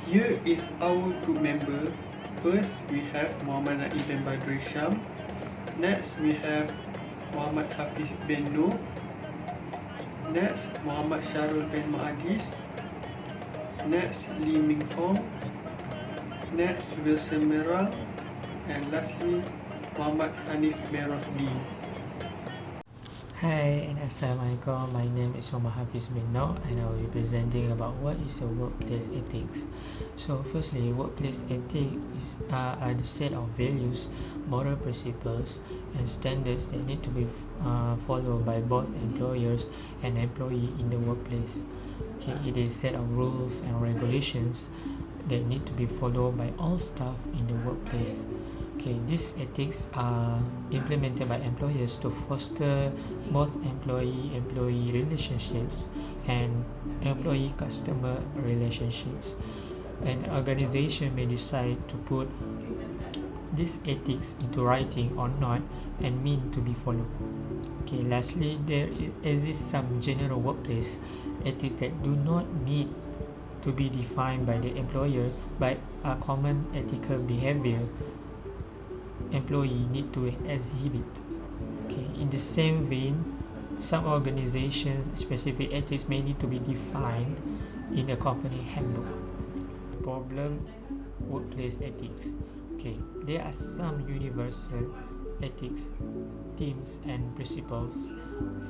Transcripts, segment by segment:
Here is our group member. First, we have Muhammad Naim bin Badri Sham. Next, we have Muhammad Hafiz bin Noor. Next, Muhammad Syarul bin Maagis. Next, Lee Ming Hong. Next, Wilson Merah. And lastly, Muhammad Hanif bin Rosdi. Hi and Assalamualaikum. My name is Muhammad Hafiz bin Noor and I will be presenting about what is a workplace ethics. So firstly, workplace ethics are the set of values, moral principles and standards that need to be followed by both employers and employee in the workplace. Okay, it is a set of rules and regulations that need to be followed by all staff in the workplace. Okay, these ethics are implemented by employers to foster both employee-employee relationships and employee-customer relationships. An organization may decide to put these ethics into writing or not and mean to be followed. Okay, lastly, there exists some general workplace ethics that do not need to be defined by the employer but are common ethical behavior employee need to exhibit. Okay, in the same vein, some organizations specific ethics may need to be defined in a company handbook. Problem workplace ethics. Okay, there are some universal ethics themes and principles.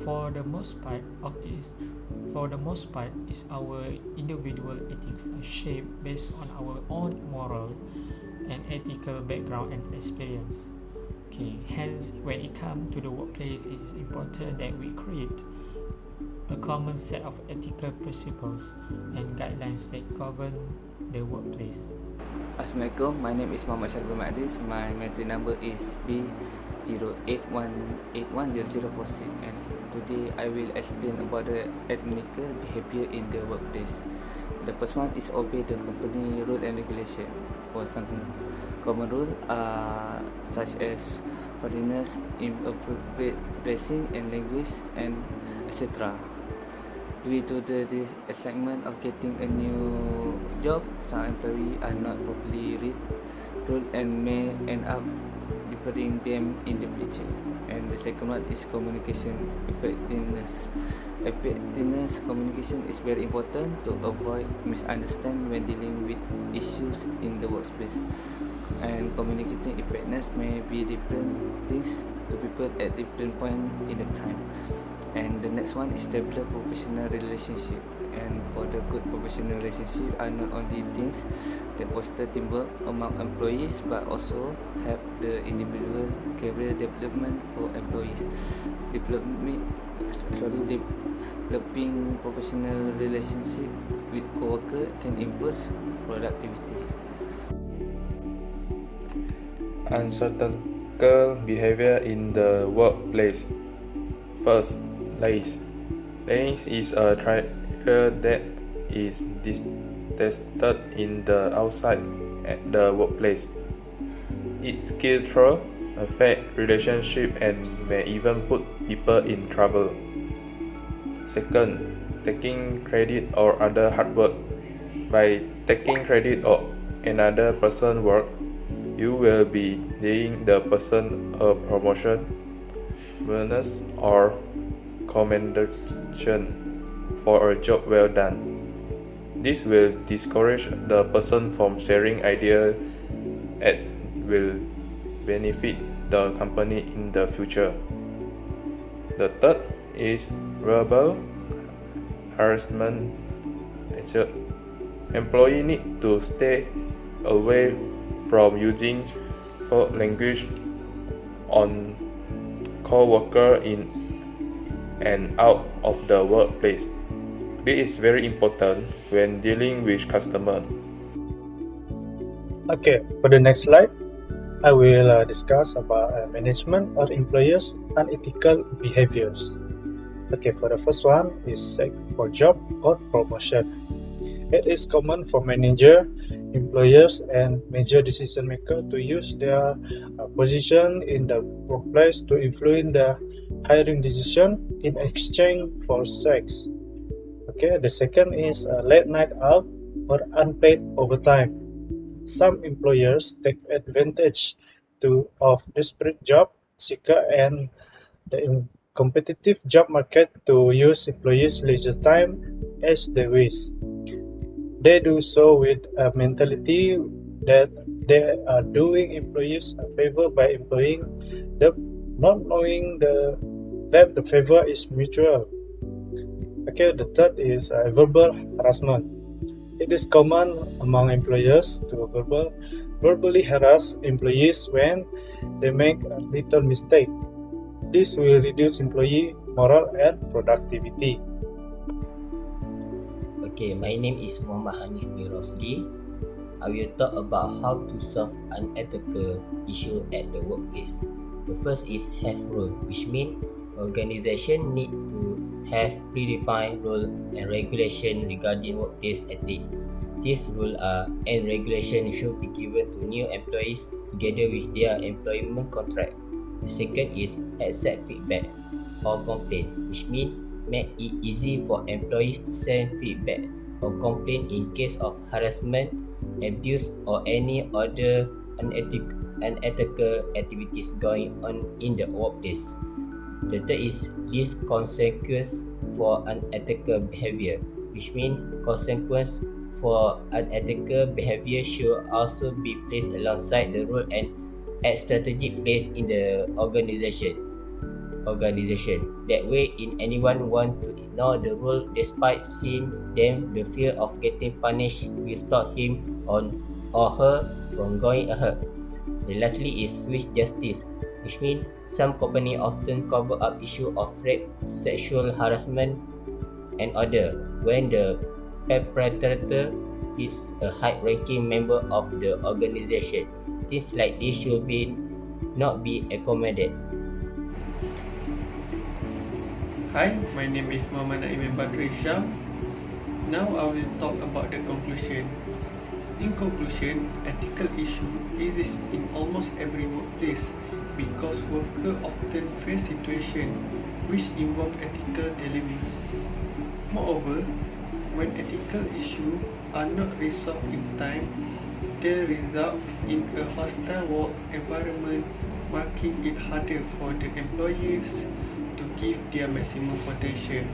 For the most part, is our individual ethics are shaped based on our own moral and ethical background and experience. Okay, hence, when it comes to the workplace, it is important that we create a common set of ethical principles and guidelines that govern the workplace. Assalamualaikum, my name is Muhammad Syarul Madis. My matric number is B0818100046 and today I will explain about the ethical behavior in the workplace. The first one is obey the company rule and regulation. For some common rules are such as politeness, inappropriate dressing and language, and etc. Due to the excitement of getting a new job, some employees are not properly read rules and may end up deferring them in the future. And the second one is communication effectiveness. Effectiveness communication is very important to avoid misunderstanding when dealing with issues in the workplace. And communicating effectiveness may be different things to people at different point in the time. And the next one is develop professional relationship. And for the good professional relationship are not only things that foster teamwork among employees but also help the individual career development for employees. Developing professional relationship with co-worker can improve productivity. Unethical behavior in the workplace. First, lies. Lying is a trigger that is detested in the outside at the workplace. It kills trust, affects relationships, and may even put people in trouble. Second, taking credit or other hard work. By taking credit of another person's work, you will be denying the person a promotion, bonus, or commendation for a job well done. This will discourage the person from sharing ideas that will benefit the company in the future. The third is verbal harassment. Employees need to stay away from using foul language on co-worker in and out of the workplace. This is very important when dealing with customers. Okay, for the next slide, I will discuss about management or employers' unethical behaviors. Okay, for the first one is seek for job or promotion. It is common for manager, employers, and major decision makers to use their position in the workplace to influence the hiring decision in exchange for sex. Okay, the second is late night out or unpaid overtime. Some employers take advantage of desperate job seeker and the competitive job market to use employees' leisure time as they wish. They do so with a mentality that they are doing employees a favor by employing them, not knowing that the favor is mutual. Okay, the third is verbal harassment. It is common among employers to verbally harass employees when they make a little mistake. This will reduce employee morale and productivity. Okay, my name is Muhammad Hanif bin Rosli. I will talk about how to solve unethical issue at the workplace. The first is have rule, which means organization need to have predefined rule and regulation regarding workplace ethics. These rules and regulation should be given to new employees together with their employment contract. The second is accept feedback or complaint, which means make it easy for employees to send feedback or complaint in case of harassment, abuse, or any other unethical activities going on in the workplace. The third is list consequences for unethical behavior, which means consequence for unethical behavior should also be placed alongside the rule and at strategic place in the organization. That way, in anyone want to ignore the rule despite seeing them, the fear of getting punished will stop him or her from going ahead. And lastly is switch justice, which means some company often cover up issue of rape, sexual harassment, and other when the perpetrator is a high-ranking member of the organization. Things like this should not be accommodated. Hi, my name is Muhammad Naim Badri Sham. Now I will talk about the conclusion. In conclusion, ethical issue exists in almost every workplace because workers often face situations which involve ethical dilemmas. Moreover, when ethical issues are not resolved in time, they result in a hostile work environment, making it harder for the employees to give their maximum potential.